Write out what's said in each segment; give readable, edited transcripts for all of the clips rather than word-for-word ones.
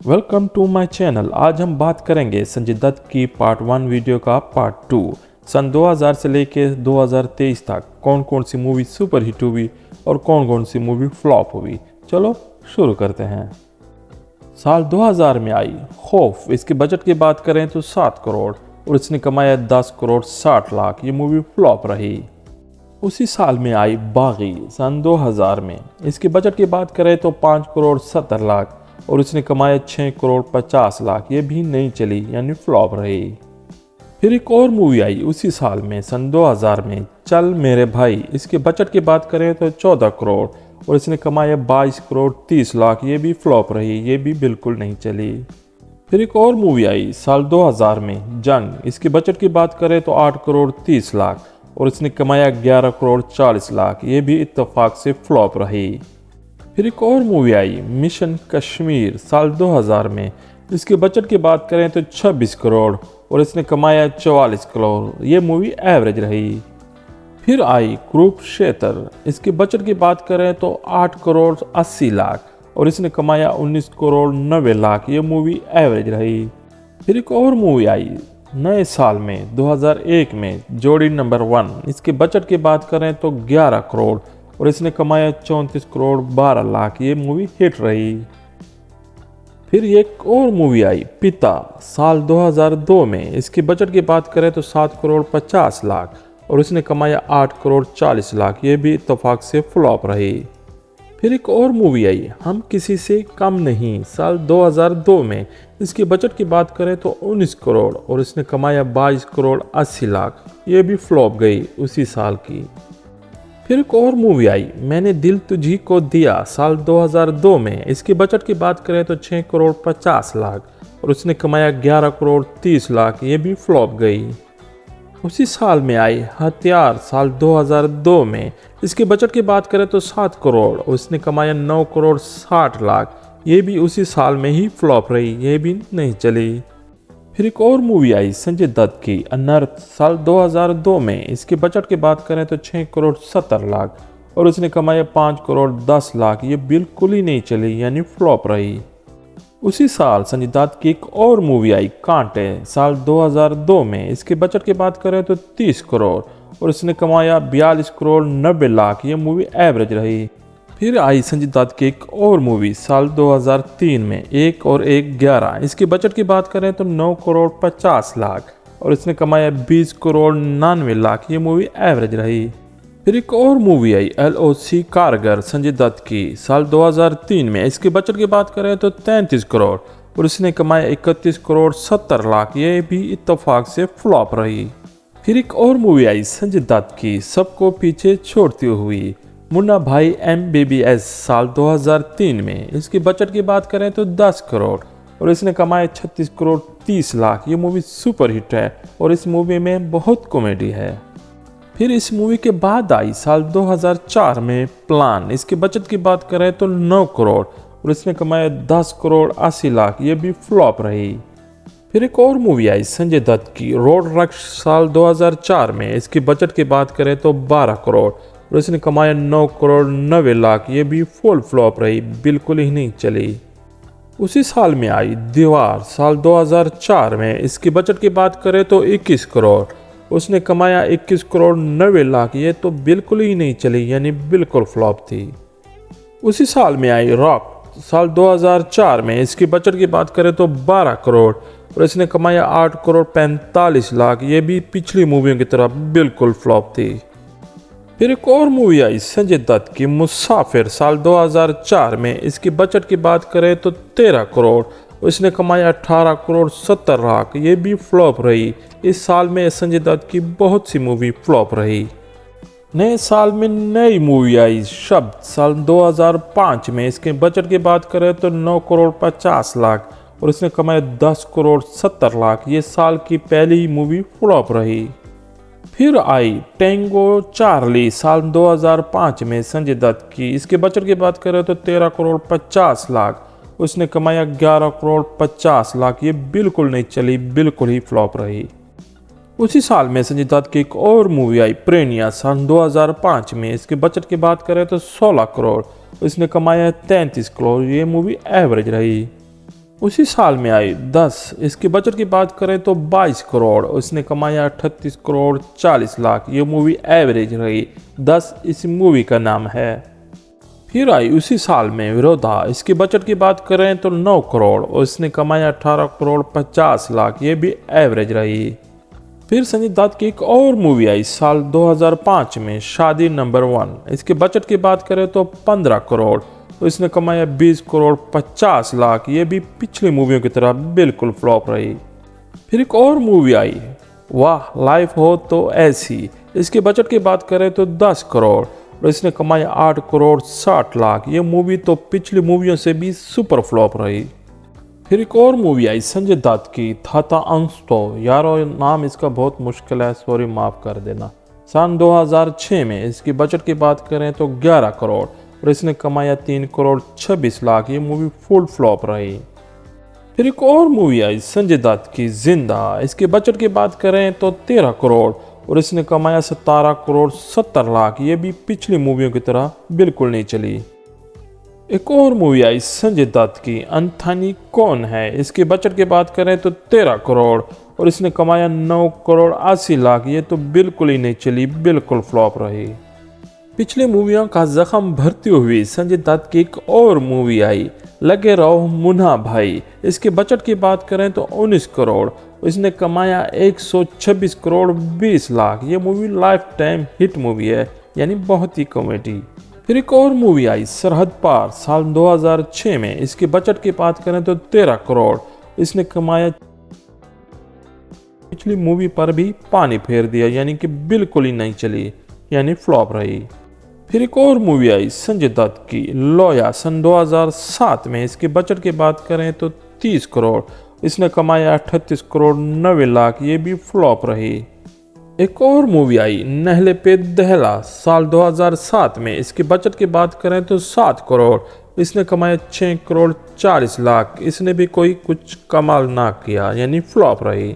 Welcome to my channel. आज हम बात करेंगे संजय दत्त की पार्ट 1 वीडियो का पार्ट 2। सन 2000 से लेके 2023 तक कौन कौन सी मूवी सुपर हिट हुई और कौन कौन सी मूवी फ्लॉप हुई। चलो शुरू करते हैं। साल 2000 में आई खौफ। इसके बजट की बात करें तो 7 करोड़ और इसने कमाया 10 करोड़ 60 लाख। ये मूवी फ्लॉप रही। उसी साल में आई बागी सन 2000 में। इसके बजट की बात करें तो 5 करोड़ 70 लाख और इसने कमाया 6 करोड़ 50 लाख। ये भी नहीं चली यानी फ्लॉप रही। फिर एक और मूवी आई उसी साल में सन 2000 में, चल मेरे भाई। इसके बजट की बात करें तो 14 करोड़ और इसने कमाया 22 करोड़ 30 लाख। ये भी फ्लॉप रही, ये भी बिल्कुल नहीं चली। फिर एक और मूवी आई साल 2000 में, जंग। इसके बजट की बात करें तो 8 करोड़ 30 लाख और इसने कमाया 11 करोड़ 40 लाख। ये भी इत्तेफाक से फ्लॉप रही। फिर एक और मूवी आई मिशन कश्मीर साल 2000 में। इसके बजट की बात करें तो 26 करोड़ और इसने कमाया 44 करोड़। ये मूवी एवरेज रही। फिर आई कुरुक्षेत्र। इसके बजट की बात करें तो 8 करोड़ 80 लाख और इसने कमाया 19 करोड़ 90 लाख। ये मूवी एवरेज रही। फिर एक और मूवी आई नए साल में 2001 में, जोड़ी नंबर 1। इसके बजट की बात करें तो 11 करोड़ और इसने कमाया 34 करोड़ 12 लाख। ये मूवी हिट रही। फिर एक और मूवी आई पिता साल 2002 में। इसके बजट की बात करें तो 7 करोड़ 50 लाख और इसने कमाया 8 करोड़ 40 लाख। ये भी इत्तेफाक से फ्लॉप रही। फिर एक और मूवी आई हम किसी से कम नहीं साल 2002 में। इसके बजट की बात करें तो 19 करोड़ और इसने कमाया 22 करोड़ 80 लाख। ये भी फ्लॉप गई उसी साल की। फिर एक और मूवी आई मैंने दिल तुझी को दिया साल 2002 में। इसके बजट की बात करें तो 6 करोड़ 50 लाख और उसने कमाया 11 करोड़ 30 लाख। ये भी फ्लॉप गई। उसी साल में आई हथियार साल 2002 में। इसके बजट की बात करें तो 7 करोड़ और उसने कमाया 9 करोड़ 60 लाख। ये भी उसी साल में ही फ्लॉप रही, ये भी नहीं चली। फिर एक और मूवी आई संजय दत्त की अनर्थ साल 2002 में। इसके बजट की बात करें तो 6 करोड़ 70 लाख और उसने कमाया 5 करोड़ 10 लाख। ये बिल्कुल ही नहीं चली यानी फ्लॉप रही। उसी साल संजय दत्त की एक और मूवी आई कांटे साल 2002 में। इसके बजट की बात करें तो 30 करोड़ और उसने कमाया 42 करोड़ 90 लाख। ये मूवी एवरेज रही। फिर आई संजय दत्त की एक और मूवी साल 2003 में, 1 और 1 11। इसके बजट की बात करें तो 9 करोड़ 50 लाख और इसने कमाया 20 करोड़ 99 लाख। ये मूवी एवरेज रही। फिर एक और मूवी आई LOC कारगर संजय दत्त की साल 2003 में। इसके बजट की बात करें तो 33 करोड़ और इसने कमाया 31 करोड़ 70 लाख। ये भी इत्तेफाक से फ्लॉप रही। फिर एक और मूवी आई संजय दत्त की सबको पीछे छोड़ती हुई, मुन्ना भाई MBBS साल 2003 में। इसकी बजट की बात करें तो 10 करोड़ और इसने कमाए 36 करोड़ 30 लाख। ये मूवी सुपर हिट है और इस मूवी में बहुत कॉमेडी है। फिर इस मूवी के बाद आई साल 2004 में प्लान। इसके बजट की बात करें तो 9 करोड़ और इसने कमाया 10 करोड़ 80 लाख। ये भी फ्लॉप रही। फिर एक और मूवी आई संजय दत्त की रोड रक्ष साल 2004 में। इसकी बजट की बात करें तो 12 करोड़ और इसने कमाया 9 करोड़ 90 लाख। ये भी फुल फ्लॉप रही, बिल्कुल ही नहीं चली। उसी साल में आई दीवार साल 2004 में। इसकी बजट की बात करें तो 21 करोड़ उसने कमाया 21 करोड़ 90 लाख। ये तो बिल्कुल ही नहीं चली यानी बिल्कुल फ्लॉप थी। उसी साल में आई रॉक साल 2004 में। इसकी बजट की बात करें तो 12 करोड़ और इसने कमाया 8 करोड़ 45 लाख। ये भी पिछली मूवियों की तरह बिल्कुल फ्लॉप थी। फिर एक और मूवी आई संजय दत्त की मुसाफिर साल 2004 में। इसकी बजट की बात करें तो 13 करोड़ और इसने कमाया 18 करोड़ 70 लाख। ये भी फ्लॉप रही। इस साल में संजय दत्त की बहुत सी मूवी फ्लॉप रही। नए साल में नई मूवी आई शब्द साल 2005 में। इसके बजट की बात करें तो 9 करोड़ 50 लाख और इसने कमाया 10 करोड़ 70 लाख। ये साल की पहली मूवी फ्लॉप रही। फिर आई टेंगो चार्ली साल 2005 में संजय दत्त की। इसके बजट की बात करें तो 13 करोड़ 50 लाख उसने कमाया 11 करोड़ 50 लाख। ये बिल्कुल नहीं चली, बिल्कुल ही फ्लॉप रही। उसी साल में संजय दत्त की एक और मूवी आई प्रेनिया सन 2005 में। इसके बजट की बात करें तो 16 करोड़ इसने कमाया 33 करोड़। ये मूवी एवरेज रही। उसी साल में आई 10। इसके बजट की बात करें तो 22 करोड़, इसने कमाया 38 करोड़ 40 लाख। ये मूवी एवरेज रही। 10 इस मूवी का नाम है। फिर आई उसी साल में विरोधा। इसके बजट की बात करें तो 9 करोड़ और इसने कमाया 18 करोड़ 50 लाख। ये भी एवरेज रही। फिर संजय दत्त की एक और मूवी आई साल 2005 में, शादी नंबर 1। इसके बजट की बात करें तो 15 करोड़ तो इसने कमाया 20 करोड़ 50 लाख। ये भी पिछली मूवियों की तरह बिल्कुल फ्लॉप रही। फिर एक और मूवी आई, वाह लाइफ हो तो ऐसी। इसके बजट की बात करें तो 10 करोड़ और इसने कमाया 8 करोड़ 60 लाख। ये मूवी तो पिछली मूवियों से भी सुपर फ्लॉप रही। फिर एक और मूवी आई संजय दत्त की, थाता अंश तो। यारो नाम इसका बहुत मुश्किल है, सॉरी माफ़ कर देना। सन 2006 में इसकी बजट की बात करें तो 11 करोड़ और इसने कमाया 3 करोड़ 26 लाख। ये मूवी फुल फ्लॉप रही। फिर एक और मूवी आई संजय दत्त की, जिंदा। इसके बजट की बात करें तो 13 करोड़ और इसने कमाया 17 करोड़ 70 लाख। ये भी पिछली मूवियों की तरह बिल्कुल नहीं चली। एक और मूवी आई संजय दत्त की, अंथानी कौन है। इसके बजट की बात करें तो 13 करोड़ और इसने कमाया 9 करोड़ 80 लाख। ये तो बिल्कुल ही नहीं चली, बिल्कुल फ्लॉप रही। पिछली मूवियों का जख्म भरती हुई संजय दत्त की एक और मूवी आई, लगे रहो मुन्ना भाई। इसके बजट की बात करें तो 19 करोड़, इसने कमाया 126 करोड़ 20 लाख। ये movie life time hit movie है, यानी बहुत ही कॉमेडी। फिर एक और मूवी आई सरहद पार साल 2006 में। इसके बजट की बात करें तो 13 करोड़, इसने कमाया पिछली मूवी पर भी पानी फेर दिया, यानी कि बिल्कुल ही नहीं चली, यानी फ्लॉप रही। फिर एक और मूवी आई संजय दत्त की, लोया सन 2007 में। इसके बजट की बात करें तो 30 करोड़, इसने कमाया 38 करोड़ 90 लाख। ये भी फ्लॉप रही। एक और मूवी आई नहले पे दहला साल 2007 में। इसके बजट की बात करें तो 7 करोड़, इसने कमाया 6 करोड़ 40 लाख। इसने भी कोई कुछ कमाल ना किया, यानी फ्लॉप रही।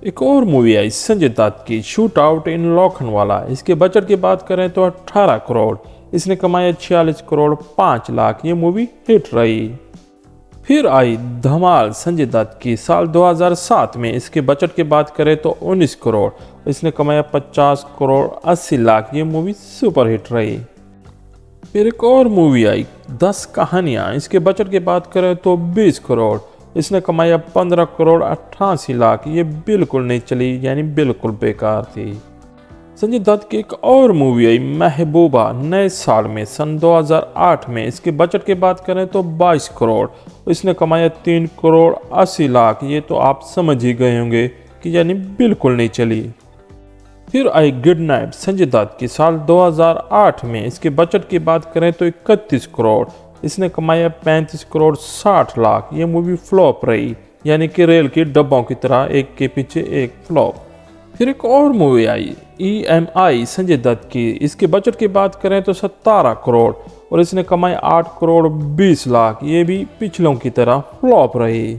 एक और मूवी आई संजय दत्त की, शूट आउट इन लोखंडवाला। इसके बजट की बात करें तो 18 करोड़, इसने कमाया 46 करोड़ 5 लाख। ये मूवी हिट रही। फिर आई धमाल संजय दत्त की साल 2007 में। इसके बजट की बात करें तो 19 करोड़, इसने कमाया 50 करोड़ 80 लाख। ये मूवी सुपर हिट रही। फिर एक और मूवी आई 10 कहानियाँ। इसके बजट की बात करें तो 20 करोड़, इसने कमाया 15 करोड़ 88 लाख। ये बिल्कुल नहीं चली, यानी बिल्कुल बेकार थी। संजय दत्त की एक और मूवी आई महबूबा नए साल में सन 2008 में। इसके बजट की बात करें तो 22 करोड़, इसने कमाया 3 करोड़ 80 लाख। ये तो आप समझ ही गए होंगे कि यानी बिल्कुल नहीं चली। फिर आई गुड नाइट संजय दत्त की साल 2008 में। इसके बजट की बात करें तो 31 करोड़, इसने कमाया 35 करोड़ 60 लाख। ये मूवी फ्लॉप रही, यानी कि रेल के डब्बों की तरह एक के पीछे एक फ्लॉप। फिर एक और मूवी आई EMI संजय दत्त की। इसके बजट की बात करें तो 17 करोड़ और इसने कमाए 8 करोड़ 20 लाख। ये भी पिछलों की तरह फ्लॉप रही।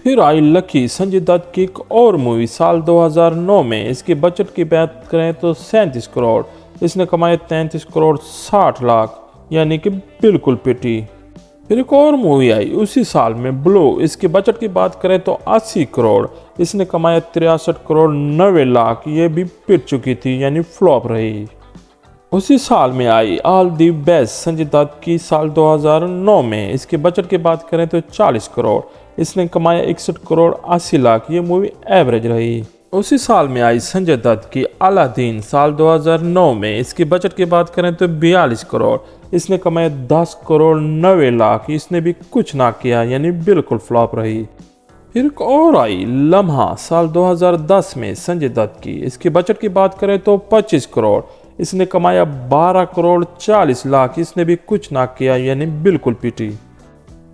फिर आई लकी संजय दत्त की एक और मूवी साल 2009 में। इसके बजट की बात करें तो 37 करोड़, इसने कमाए 33 करोड़ 60 लाख, यानी कि बिल्कुल पिटी। फिर एक और मूवी आई उसी साल में ब्लू। इसके बजट की बात करें तो 80 करोड़, इसने कमाया 63 करोड़ 90 लाख। ये भी पिट चुकी थी, यानी फ्लॉप रही। उसी साल में आई all the best Sanjay Dutt की साल 2009 में। इसके बजट की बात करें तो 40 करोड़, इसने कमाया 61 करोड़ 80 लाख। ये मूवी एवरेज रही। उसी साल में आई संजय दत्त की अलादीन साल 2009 में। इसकी बजट की बात करें तो 42 करोड़, इसने कमाया 10 करोड़ 90 लाख। इसने भी कुछ ना किया, यानी बिल्कुल फ्लॉप रही। फिर एक और आई लम्हा साल 2010 में संजय दत्त की। इसके बजट की बात करें तो 25 करोड़, इसने कमाया 12 करोड़ 40 लाख। इसने भी कुछ ना किया, यानी बिल्कुल पीटी।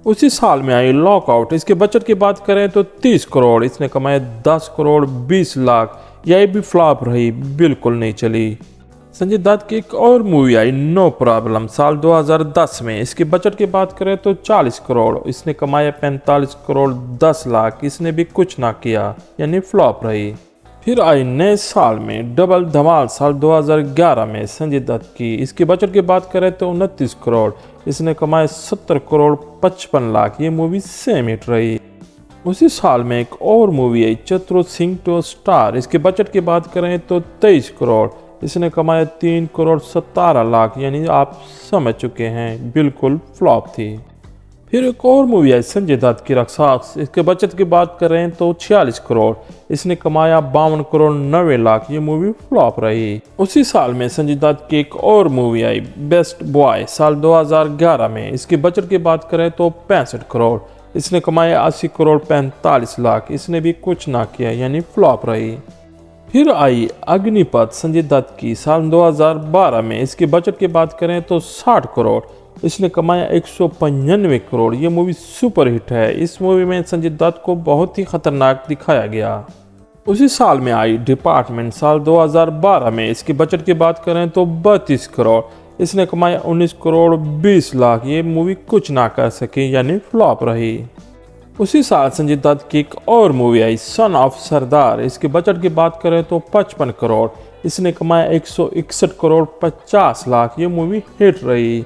उसी साल में आई लॉकआउट। इसके बजट की बात करें तो 30 करोड़, इसने कमाया 10 करोड़ 20 लाख। यह भी फ्लॉप रही, बिल्कुल नहीं चली। संजय दत्त की एक और मूवी आई नो प्रॉब्लम साल 2010 में। इसके बजट की बात करें तो 40 करोड़, इसने कमाया 45 करोड़ 10 लाख। इसने भी कुछ ना किया, यानी फ्लॉप रही। फिर आई नए साल में डबल धमाल साल 2011 में संजय दत्त की। इसके बजट की बात करें तो 29 करोड़, इसने कमाए 70 करोड़ 55 लाख। ये मूवी सेम हिट रही। उसी साल में एक और मूवी आई चतुर सिंह टू स्टार। इसके बजट की बात करें तो 23 करोड़। इसने कमाया 3 करोड़ 17 लाख, यानी आप समझ चुके हैं बिल्कुल फ्लॉप थी। फिर एक और मूवी आई संजय दत्त की राक्षस। इसके बजट की बात करें तो 46 करोड़। इसने कमाया 52 करोड़ 90 लाख। ये मूवी फ्लॉप रही। उसी साल में संजय दत्त की एक और मूवी आई बेस्ट बॉय साल 2011 में। इसके बजट की बात करें तो 65 करोड़। इसने कमाया 80 करोड़ 45 लाख। इसने भी कुछ ना किया, यानी फ्लॉप रही। फिर आई अग्निपथ संजय दत्त की साल 2012 में। इसके बजट की बात करें तो 60 करोड़। इसने कमाया 195 करोड़। ये मूवी सुपर हिट है। इस मूवी में संजय दत्त को बहुत ही खतरनाक दिखाया गया। उसी साल में आई डिपार्टमेंट साल 2012 में। इसके बजट की बात करें तो 32 करोड़। इसने कमाया 19 करोड़ 20 लाख। ये मूवी कुछ ना कर सकी, यानी फ्लॉप रही। उसी साल संजय दत्त की एक और मूवी आई सन ऑफ सरदार। इसके बजट की बात करें तो 55 करोड़। इसने कमाया 161 करोड़ 50 लाख। ये मूवी हिट रही।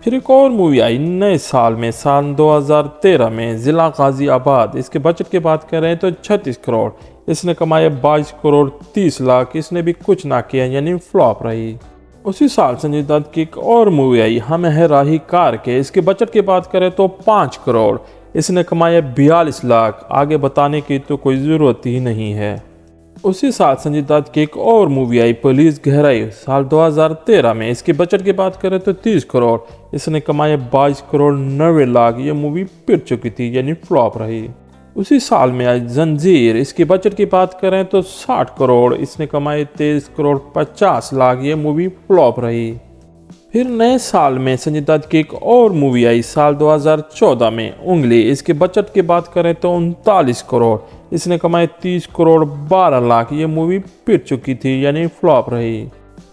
फिर एक और मूवी आई नए साल में साल 2013 में जिला गाजियाबाद। इसके बजट की बात करें तो 36 करोड़। इसने कमाया 22 करोड़ 30 लाख। इसने भी कुछ ना किया, यानी फ्लॉप रही। उसी साल संजय दत्त की एक और मूवी आई हम है राही कार के। इसके बजट की बात करें तो 5 करोड़। इसने कमाया 42 लाख। आगे बताने की तो कोई ज़रूरत ही नहीं है। उसी साल संजय दत्त की एक और मूवी आई पुलिस गहराई साल 2013 में। इसके बजट की बात करें तो 30 करोड़। इसने कमाया 22 करोड़ 90 लाख। ये मूवी पिट चुकी थी, यानी फ्लॉप रही। उसी साल में आई जंजीर। इसके बजट की बात करें तो 60 करोड़। इसने कमाए 23 करोड़ 50 लाख। ये मूवी फ्लॉप रही। फिर नए साल में संजय दत्त की एक और मूवी आई साल 2014 में उंगली। इसके बजट की बात करें तो 39 करोड़। इसने कमाए 30 करोड़ 12 लाख। ये मूवी पिट चुकी थी, यानी फ्लॉप रही।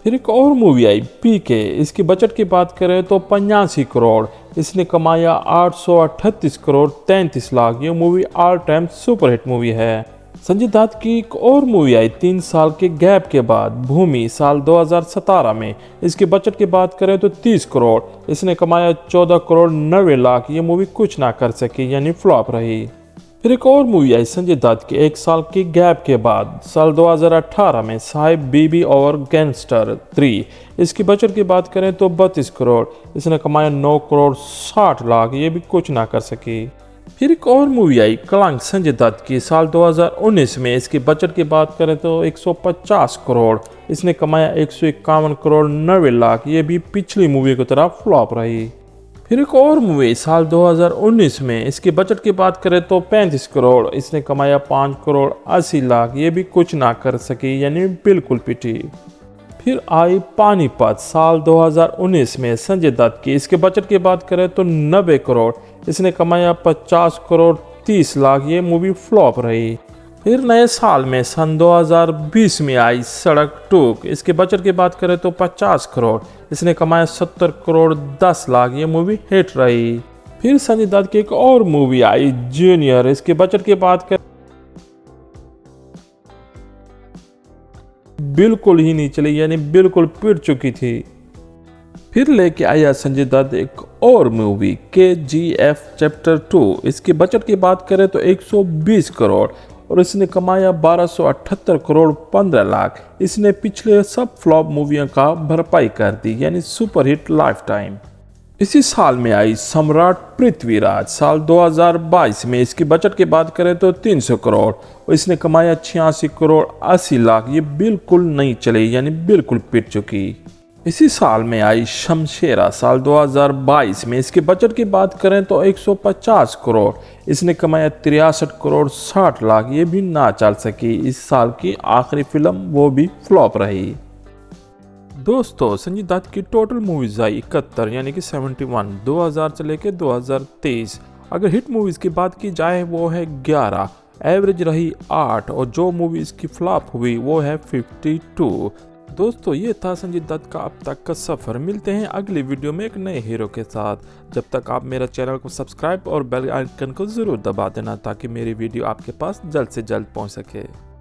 फिर एक और मूवी आई पीके। इसकी बजट की बात करें तो 85 करोड़। इसने कमाया 838 करोड़ 33 लाख। ये movie all time super hit movie है। संजय दत्त की एक और मूवी आई 3 साल के गैप के बाद भूमि साल 2017 में। इसके बजट की बात करें तो 30 करोड़। इसने कमाया 14 करोड़ 90 लाख। ये मूवी कुछ ना कर सकी, यानी फ्लॉप रही। फिर एक और मूवी आई संजय दत्त के 1 साल के गैप के बाद साल 2018 में साहिब बीबी और गैंगस्टर 3। इसकी बजट की बात करें तो 32 करोड़। इसने कमाया 9 करोड़ 60 लाख। ये भी कुछ ना कर सकी। फिर एक और मूवी आई कलंक संजय दत्त की साल 2019 में। इसकी बजट की बात करें तो 150 करोड़। इसने कमाया 151 करोड़ 90 लाख। ये भी पिछली मूवी की तरह फ्लॉप रही। फिर एक और मूवी साल 2019 में। इसके बजट की बात करें तो 35 करोड़। इसने कमाया 5 करोड़ 80 लाख। ये भी कुछ ना कर सकी, यानी बिल्कुल पिटी। फिर आई पानीपत साल 2019 में संजय दत्त की। इसके बजट की बात करें तो 90 करोड़। इसने कमाया 50 करोड़ 30 लाख। ये मूवी फ्लॉप रही। फिर नए साल में सन 2020 में आई सड़क टूक। इसके बजट की बात करें तो 50 करोड़। इसने कमाया 70 करोड़ 10 लाख। ये मूवी हिट रही। फिर संजय दत्त की एक और मूवी आई जूनियर। इसके बजट की बात करें बिल्कुल ही नहीं चली, यानी बिल्कुल पिट चुकी थी। फिर लेके आया संजय दत्त एक और मूवी KGF चैप्टर 2। इसके बजट की बात करें तो 120 करोड़ और इसने कमाया 1278 करोड़ 15 लाख। इसने पिछले सब फ्लॉप मूवियों का भरपाई कर दी, यानी सुपर हिट लाइफ टाइम। इसी साल में आई सम्राट पृथ्वीराज साल 2022 में। इसकी बजट की बात करें तो 300 करोड़ और इसने कमाया 86 करोड़ 80 लाख। ये बिल्कुल नहीं चली, यानी बिल्कुल पिट चुकी। इसी साल में आई शमशेरा साल 2022 में। इसके बजट की बात करें तो 150 करोड़। इसने कमाया 63 करोड़ 60 लाख। ये भी ना चल सकी। इस साल की आखिरी फिल्म वो भी फ्लॉप रही। दोस्तों संजय दत्त की टोटल मूवीज आई 71, यानी कि 71 2000 से लेके 2023। अगर हिट मूवीज की बात की जाए वो है 11, एवरेज रही 8 और जो मूवीज की फ्लॉप हुई वो है 52। दोस्तों ये था संजय दत्त का अब तक का सफ़र। मिलते हैं अगली वीडियो में एक नए हीरो के साथ। जब तक आप मेरा चैनल को सब्सक्राइब और बेल आइकन को ज़रूर दबा देना ताकि मेरी वीडियो आपके पास जल्द से जल्द पहुंच सके।